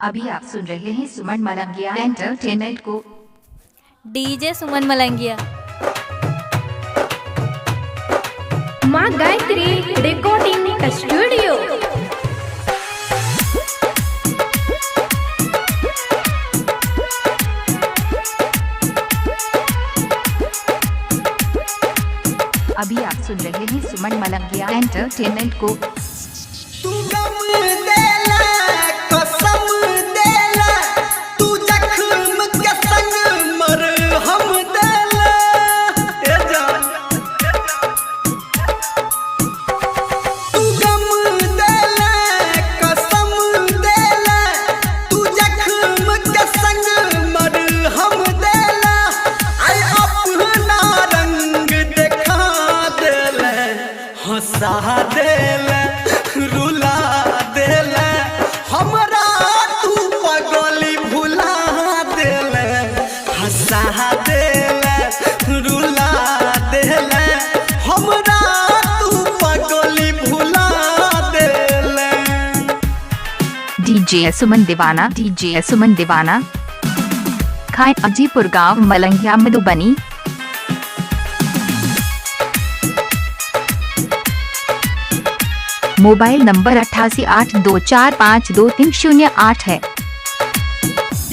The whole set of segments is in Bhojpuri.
अभी आप सुन रहे हैं सुमन मलंगिया एंटरटेनमेंट को। डीजे सुमन मलंगिया। माँ गायत्री रिकॉर्डिंग स्टूडियो। अभी आप सुन रहे हैं सुमन मलंगिया एंटरटेनमेंट को। हंसा देल रुला देल हमरा तू पगली भुला देल। हंसा देल रुला देल हमरा तू पगली भुला देल। डीजे सुमन दीवाना, डीजे सुमन दीवाना, खाए अजीपुर गांव मलंगिया मधुबनी। मोबाइल नंबर 8882452308 है।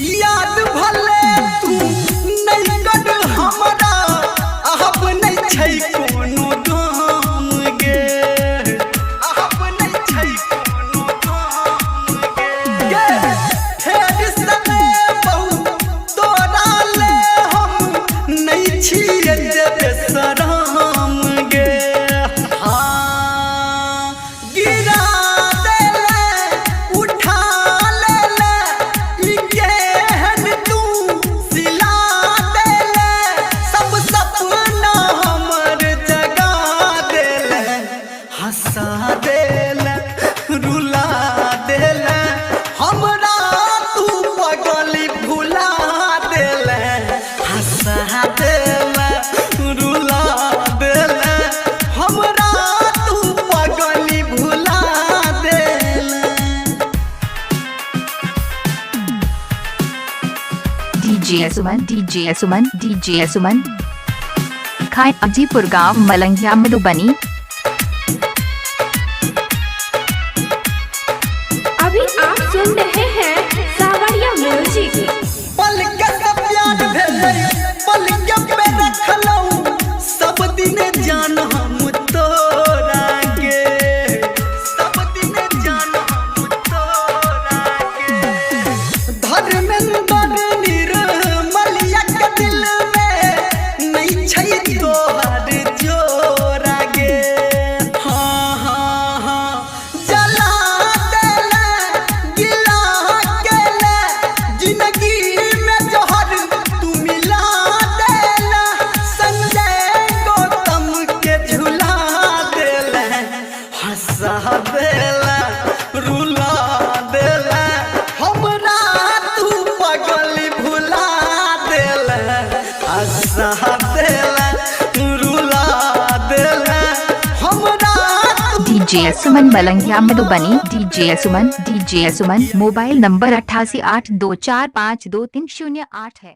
याद भले तू नहीं कर हमरा अब नहीं छै कोनो दाम गे। अब नहीं छै कोनो दाम गे। फेर सने बहु तोरा ले हम नहीं छिए जे सराम गे। हंसा देल रुला देल हमरा तू पगली भुला देल। हंसा देल रुला देल हमरा तू पगली भुला देल। डीजे सुमन, डीजे सुमन, डीजे सुमन, खाए अजीपुर गांव मलंगिया मधुबनी। अभी आप सुन रहे हैं सावरिया म्यूजिक। पल के सब याद भेलै, पल के पे रखलौ सब दिन जान हम तोरा के। सब दिन जान हम तोरा के। धर्मेंद्र निर्मलिया के दिल में नहीं छै तोहर जोरा गे। हाँ हाँ हाँ जला जिंदगी में जोहर तू मिला देला। संजय गौतम के झुला देला। हंसा देला रुला देला हमरा तू पगली भुला देला। हंसा देला रुला देला हमरा। डीजे सुमन मलंगिया मधुबनी, डीजे सुमन, डीजे सुमन। मोबाइल नंबर 8882452308 है।